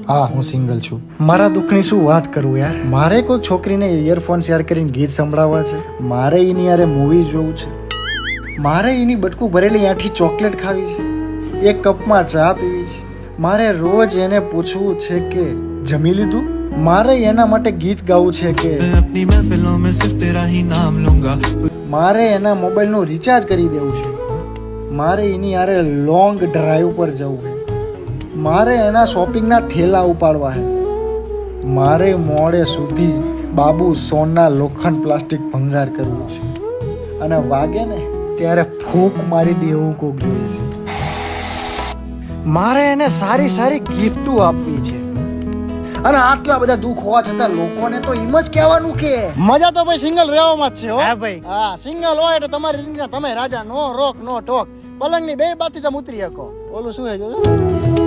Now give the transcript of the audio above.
હા, હું સિંગલ છું. મારા દુઃખની શું વાત કરું યાર. મારે કોઈ છોકરીને ઇયરફોન શેર કરીને ગીત સંભળાવવા છે. મારે એની યારે મૂવી જોવું છે. મારે એની બટકું ભરેલી આઠી ચોકલેટ ખાવી છે. એક કપમાં ચા પીવી છે. મારે રોજ એને પૂછવું છે કે જમી લીધું. મારે એના માટે ગીત ગાવું છે કે अपनी महफिलों में सिर्फ तेरा ही नाम लूंगा. મારે એના મોબાઈલનું રિચાર્જ કરી દેવું છે. મારે એની યારે લોંગ ડ્રાઈવ પર જવું છે. મારે એના શોપિંગના થેલા ઉપાડવા છે. મારે મોડે સુધી બાબુ સોના લોખંડ પ્લાસ્ટિક ભંગાર કરવું છે. અને વાગે ને ત્યારે ફૂંક મારી દે એવું કોક જોઈએ છે. મારે એને સારી સારી ગિફ્ટો આપવી છે. અને આટલા બધા દુઃખ હોવા છતાં લોકોને તો એમ જ કહેવાનું કે મજા તો ભાઈ સિંગલ રહેવામાં જ છે હો. હા ભાઈ. હા, સિંગલ હોય એટલે તમારી જિંદગીના તમે રાજા. નો રોક નો ટોક. પલંગની બે બાથી તમે ઉતરી શકો. ઓલું શું હે જો